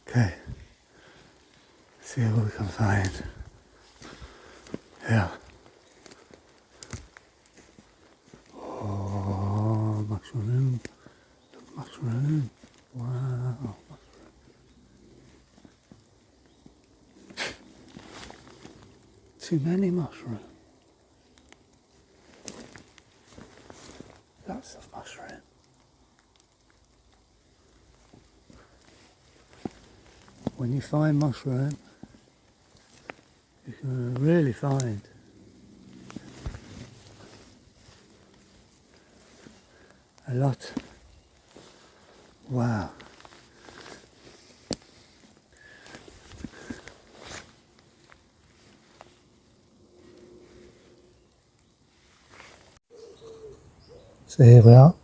Okay, see what we can find. Yeah. Oh, mushroom. Look, mushroom. Wow. Too many mushrooms. Lots of mushroom. When you find mushroom, you can really find a lot. Wow. So here we are.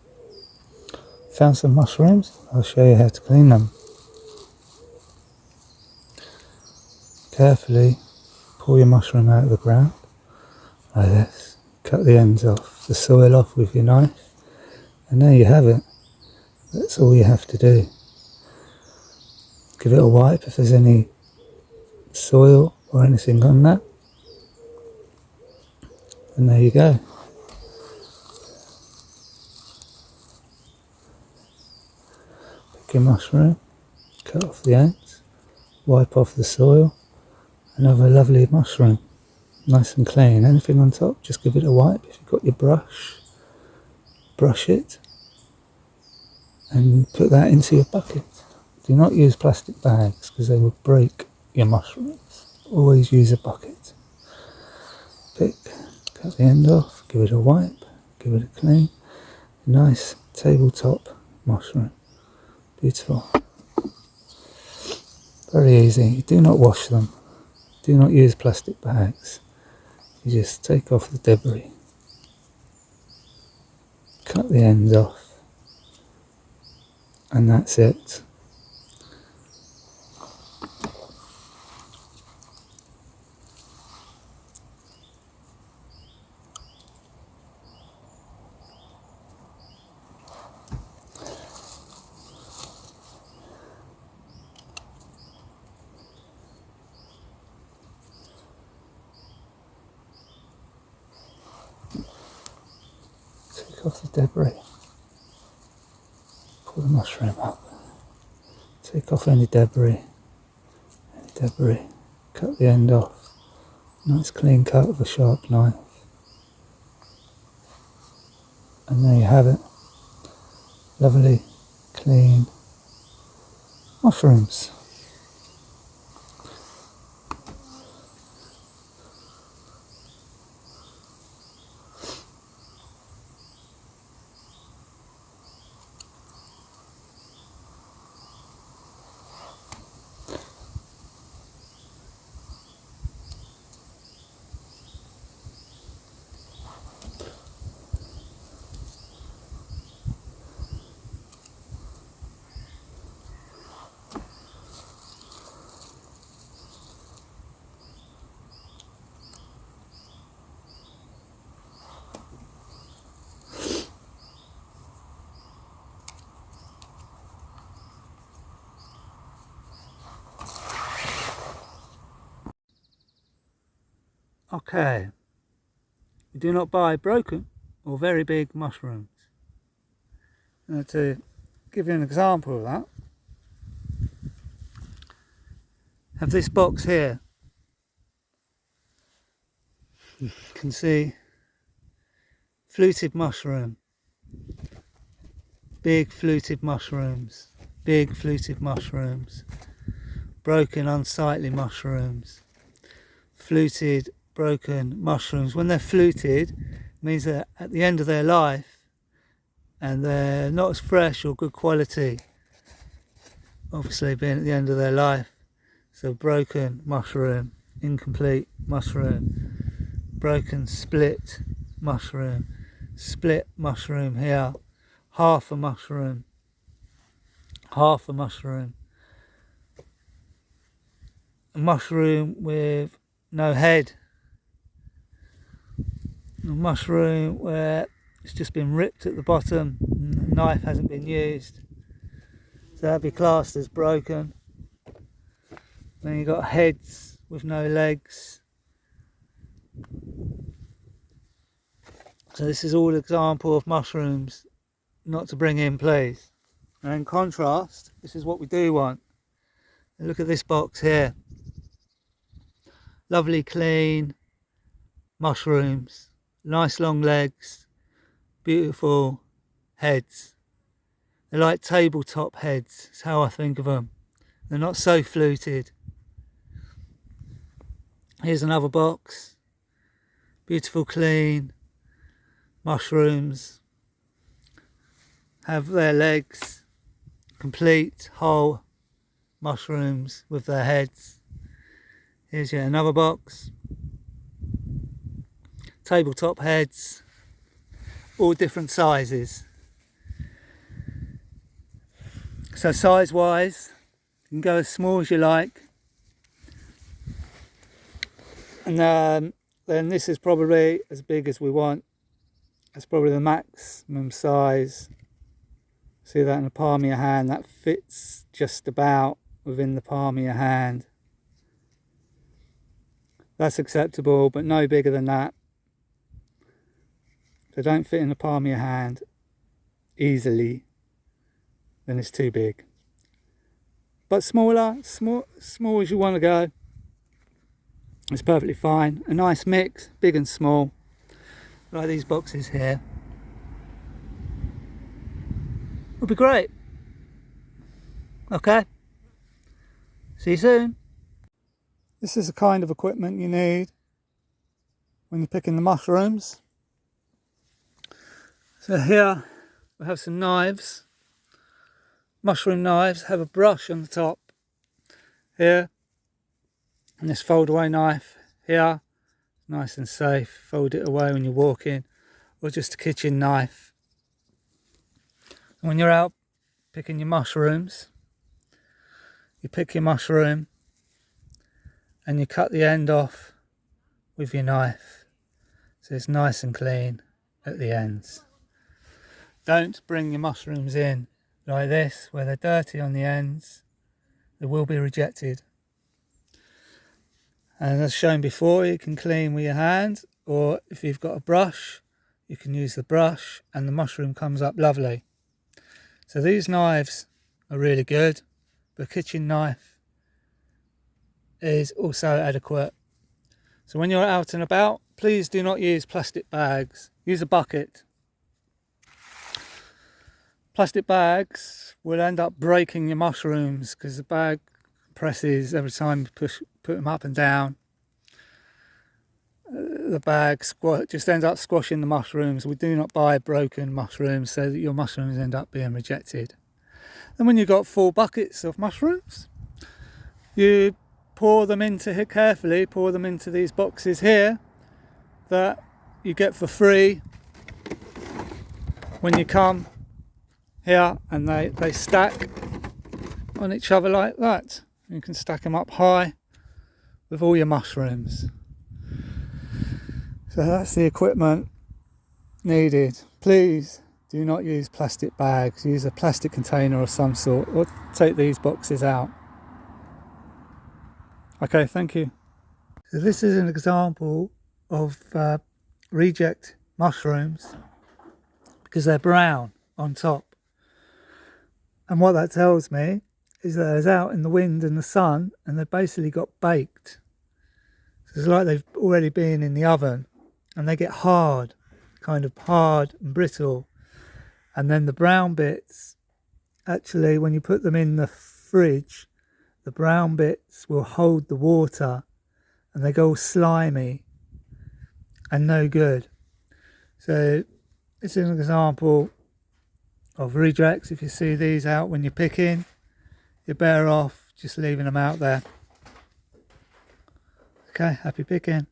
Found some mushrooms. I'll show you how to clean them. Carefully pull your mushroom out of the ground like this. Cut the ends off, the soil off with your knife, and there you have it. That's all you have to do. Give it a wipe if there's any soil or anything on that, and there you go. Pick your mushroom, cut off the ends, wipe off the soil, and have a lovely mushroom. Nice and clean. Anything on top, just give it a wipe. If you've got your brush, brush it and put that into your bucket. Do not use plastic bags because they will break your mushrooms. Always use a bucket. Pick, cut the end off, give it a wipe, give it a clean. Nice tabletop mushroom. Beautiful. Very easy. You do not wash them. Do not use plastic bags. You just take off the debris. Cut the ends off. And that's it. Take off the debris. Pull the mushroom up. Take off any debris. Cut the end off. Nice clean cut with a sharp knife. And there you have it. Lovely, clean mushrooms. Okay, you do not buy broken or very big mushrooms. Now, to give you an example of that, have this box here. You can see fluted mushroom, big fluted mushrooms, broken unsightly mushrooms, fluted broken mushrooms. When they're fluted, it means they're at the end of their life and they're not as fresh or good quality, obviously being at the end of their life. So broken mushroom, incomplete mushroom, broken split mushroom here, half a mushroom, a mushroom with no head, a mushroom where it's just been ripped at the bottom and the knife hasn't been used, so that'd be classed as broken. Then you've got heads with no legs. So this is all an example of mushrooms not to bring in, please. And in contrast, this is what we do want. And look at this box here. Lovely clean mushrooms, nice long legs, beautiful heads. They're like tabletop heads, that's how I think of them. They're not so fluted. Here's another box. Beautiful clean mushrooms. Have their legs, complete whole mushrooms with their heads. Here's yet another box. Tabletop heads, all different sizes. So size wise, you can go as small as you like. And then this is probably as big as we want. That's probably the maximum size. See that in the palm of your hand, that fits just about within the palm of your hand. That's acceptable, but no bigger than that. If they don't fit in the palm of your hand easily, then it's too big. But small as you want to go. It's perfectly fine. A nice mix, big and small, like these boxes here. Would be great. Okay. See you soon. This is the kind of equipment you need when you're picking the mushrooms. So here we have some knives. Mushroom knives have a brush on the top here, and this fold away knife here, nice and safe. Fold it away when you're walking, or just a kitchen knife. And when you're out picking your mushrooms, you pick your mushroom and you cut the end off with your knife, so it's nice and clean at the ends. Don't bring your mushrooms in like this, where they're dirty on the ends. They will be rejected. And as shown before, you can clean with your hand, or if you've got a brush, you can use the brush and the mushroom comes up lovely. So these knives are really good. The kitchen knife is also adequate. So when you're out and about, please do not use plastic bags. Use a bucket. Plastic bags will end up breaking your mushrooms because the bag presses every time you put them up and down. The bag just ends up squashing the mushrooms. We do not buy broken mushrooms, so that your mushrooms end up being rejected. And when you've got full buckets of mushrooms, you pour them into here carefully, pour them into these boxes here that you get for free when you come here, and they stack on each other like that. You can stack them up high with all your mushrooms. So that's the equipment needed. Please do not use plastic bags. Use a plastic container of some sort, or take these boxes out. Okay, thank you. So this is an example of reject mushrooms because they're brown on top. And what that tells me is that it's out in the wind and the sun and they've basically got baked. So it's like they've already been in the oven, and they get hard, kind of hard and brittle. And then the brown bits, actually when you put them in the fridge, the brown bits will hold the water and they go all slimy and no good. So this is an example of rejects. If you see these out when you're picking, you're better off just leaving them out there. Okay, happy picking.